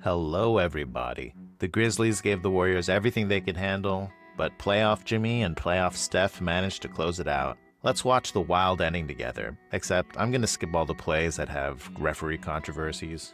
Hello, everybody. The Grizzlies gave the Warriors everything they could handle, but playoff Jimmy and playoff Steph managed to close it out. Let's watch the wild ending together, except I'm going to skip all the plays that have referee controversies.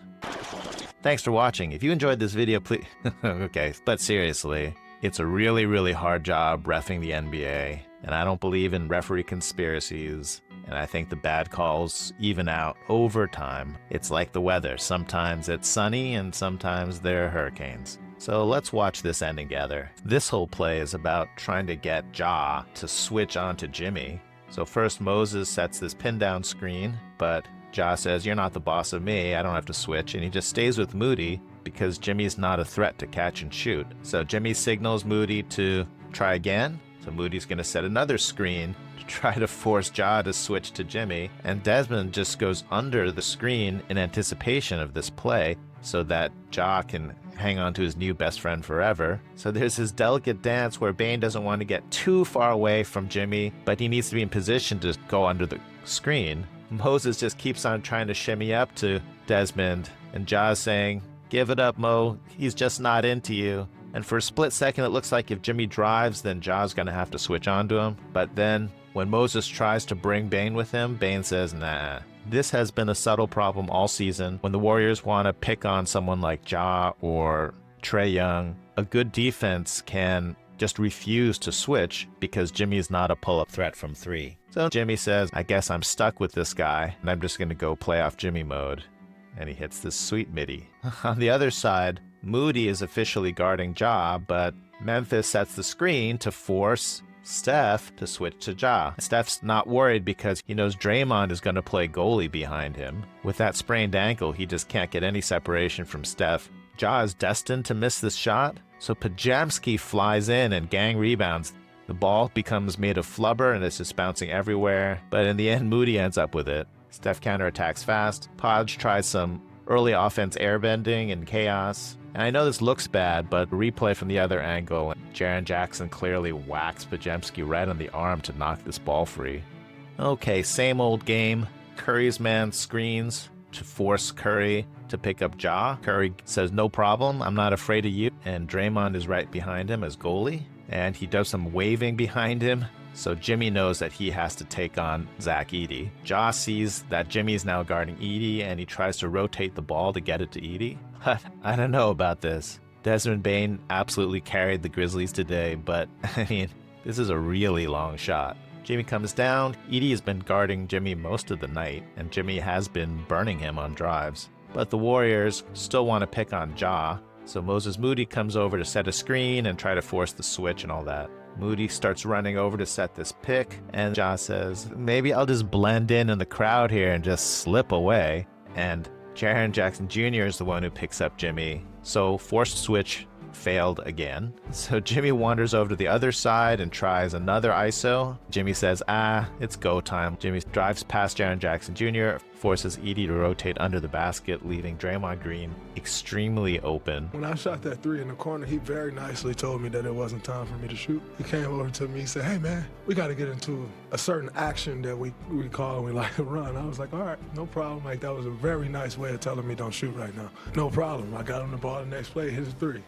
Thanks for watching. If you enjoyed this video, please... Okay, but seriously, it's a really, really hard job reffing the NBA, and I don't believe in referee conspiracies, and I think the bad calls even out over time. It's like the weather. Sometimes it's sunny, and sometimes there are hurricanes. So let's watch this ending together. This whole play is about trying to get Ja to switch onto Jimmy. So first Moses sets this pin down screen, but Ja says, "You're not the boss of me, I don't have to switch," and he just stays with Moody because Jimmy's not a threat to catch and shoot. So Jimmy signals Moody to try again. So Moody's gonna set another screen to try to force Ja to switch to Jimmy, and Desmond just goes under the screen in anticipation of this play so that Ja can hang on to his new best friend forever. So there's this delicate dance where Bane doesn't want to get too far away from Jimmy, but he needs to be in position to go under the screen. Moses just keeps on trying to shimmy up to Desmond, and Ja's saying, "Give it up, Mo, he's just not into you." And for a split second, it looks like if Jimmy drives, then Ja's gonna have to switch onto him. But then when Moses tries to bring Bane with him, Bane says, "Nah." This has been a subtle problem all season. When the Warriors want to pick on someone like Ja or Trae Young, a good defense can just refuse to switch because Jimmy's not a pull-up threat from three. So Jimmy says, "I guess I'm stuck with this guy, and I'm just going to go playoff Jimmy mode." And he hits this sweet midi. On the other side, Moody is officially guarding Ja, but Memphis sets the screen to force Steph to switch to Ja. Steph's not worried because he knows Draymond is going to play goalie behind him. With that sprained ankle, he just can't get any separation from Steph. Ja is destined to miss this shot, so Podziemski flies in and gang rebounds. The ball becomes made of flubber and it's just bouncing everywhere, but in the end, Moody ends up with it. Steph counterattacks fast. Podge tries some early offense airbending and chaos. And I know this looks bad, but replay from the other angle, Jaren Jackson clearly whacks Podziemski right on the arm to knock this ball free. Okay, same old game. Curry's man screens to force Curry to pick up Ja. Curry says, "No problem, I'm not afraid of you." And Draymond is right behind him as goalie. And he does some waving behind him. So Jimmy knows that he has to take on Edey. Ja sees that Jimmy's now guarding Edey, and he tries to rotate the ball to get it to Edey. But I don't know about this. Desmond Bane absolutely carried the Grizzlies today, but I mean, this is a really long shot. Jimmy comes down. Edey has been guarding Jimmy most of the night, and Jimmy has been burning him on drives. But the Warriors still want to pick on Ja, so Moses Moody comes over to set a screen and try to force the switch and all that. Moody starts running over to set this pick, and Ja says, "Maybe I'll just blend in the crowd here and just slip away." And Jaren Jackson Jr. is the one who picks up Jimmy. So forced switch failed again. So Jimmy wanders over to the other side and tries another ISO. Jimmy says, it's go time. Jimmy drives past Jaren Jackson Jr., forces Edey to rotate under the basket, leaving Draymond Green extremely open. When I shot that three in the corner, he very nicely told me that it wasn't time for me to shoot. He came over to me, he said, "Hey man, we got to get into a certain action that we call and we like to run." I was like, "All right, no problem." Like, that was a very nice way of telling me don't shoot right now. No problem. I got him the ball the next play, hit his three.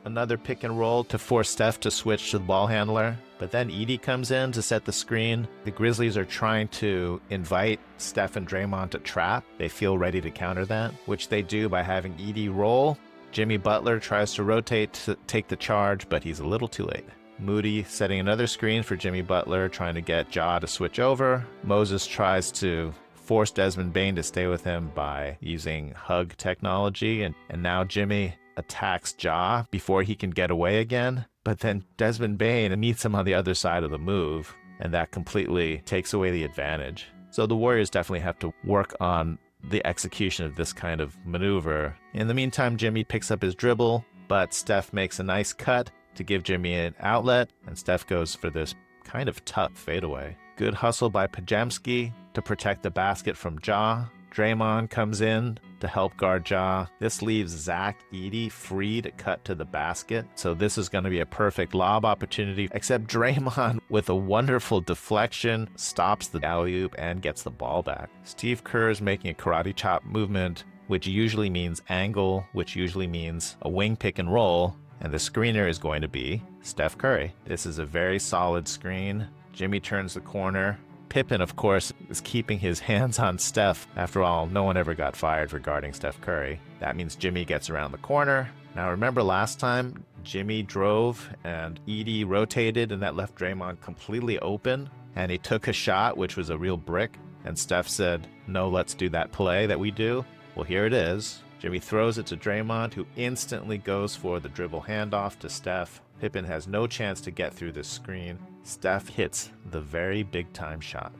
Another pick and roll to force Steph to switch to the ball handler. But then Edey comes in to set the screen. The Grizzlies are trying to invite Steph and Draymond to trap. They feel ready to counter that, which they do by having Edey roll. Jimmy Butler tries to rotate to take the charge, but he's a little too late. Moody setting another screen for Jimmy Butler, trying to get Ja to switch over. Moses tries to force Desmond Bane to stay with him by using hug technology, and now Jimmy attacks Ja before he can get away again, but then Desmond Bane meets him on the other side of the move, and that completely takes away the advantage. So the Warriors definitely have to work on the execution of this kind of maneuver. In the meantime, Jimmy picks up his dribble, but Steph makes a nice cut to give Jimmy an outlet, and Steph goes for this kind of tough fadeaway. Good hustle by Podziemski to protect the basket from Ja. Draymond comes in to help guard Ja. This leaves Edey free to cut to the basket. So this is going to be a perfect lob opportunity, except Draymond, with a wonderful deflection, stops the alley-oop and gets the ball back. Steve Kerr is making a karate chop movement which usually means angle, which usually means a wing pick and roll, and the screener is going to be Steph Curry. This is a very solid screen. Jimmy turns the corner. Pippen, of course, is keeping his hands on Steph. After all, no one ever got fired regarding Steph Curry. That means Jimmy gets around the corner. Now remember last time, Jimmy drove and Edey rotated, and that left Draymond completely open, and he took a shot, which was a real brick, and Steph said, no, let's do that play that we do. Well, here it is. Jimmy throws it to Draymond, who instantly goes for the dribble handoff to Steph. Pippen has no chance to get through this screen. Steph hits the very big-time shot.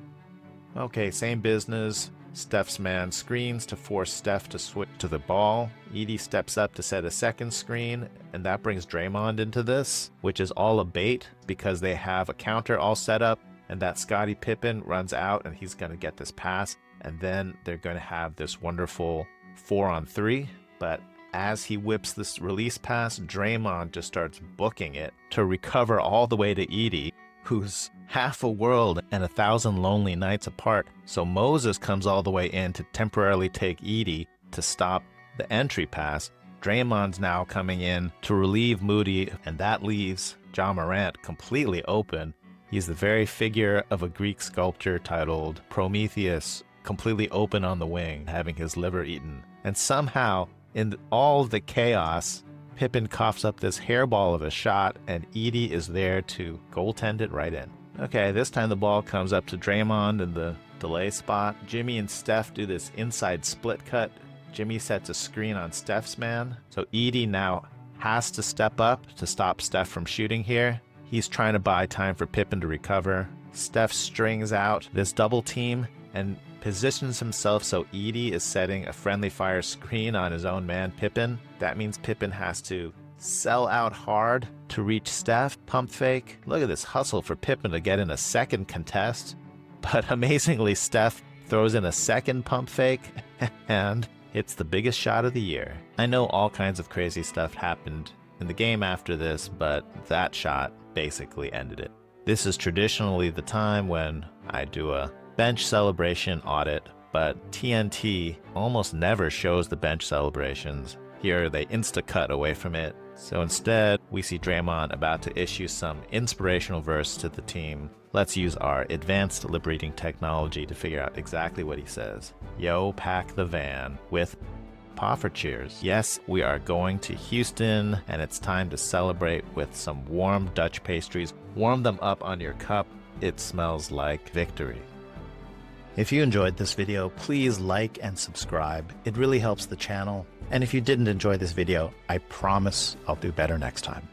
Okay, same business. Steph's man screens to force Steph to switch to the ball. Edey steps up to set a second screen, and that brings Draymond into this, which is all a bait because they have a counter all set up, and that Scottie Pippen runs out, and he's going to get this pass, and then they're going to have this wonderful 4-on-3, but as he whips this release pass, Draymond just starts booking it to recover all the way to Edey, who's half a world and 1,000 lonely nights apart. So Moses comes all the way in to temporarily take Edey to stop the entry pass. Draymond's now coming in to relieve Moody, and that leaves Ja Morant completely open. He's the very figure of a Greek sculptor titled Prometheus, completely open on the wing, having his liver eaten. And somehow, in all the chaos, Pippen coughs up this hairball of a shot, and Edey is there to goaltend it right in. Okay, this time the ball comes up to Draymond in the delay spot. Jimmy and Steph do this inside split cut. Jimmy sets a screen on Steph's man, so Edey now has to step up to stop Steph from shooting here. He's trying to buy time for Pippen to recover. Steph strings out this double team and positions himself so Edey is setting a friendly fire screen on his own man, Pippen. That means Pippen has to sell out hard to reach Steph. Pump fake. Look at this hustle for Pippen to get in a second contest. But amazingly, Steph throws in a second pump fake and hits the biggest shot of the year. I know all kinds of crazy stuff happened in the game after this, but that shot basically ended it. This is traditionally the time when I do a bench celebration audit, but TNT almost never shows the bench celebrations. Here they insta-cut away from it. So instead, we see Draymond about to issue some inspirational verse to the team. Let's use our advanced lip reading technology to figure out exactly what he says. Yo, pack the van with paw for cheers. Yes, we are going to Houston, and it's time to celebrate with some warm Dutch pastries. Warm them up on your cup. It smells like victory. If you enjoyed this video, please like and subscribe. It really helps the channel. And if you didn't enjoy this video, I promise I'll do better next time.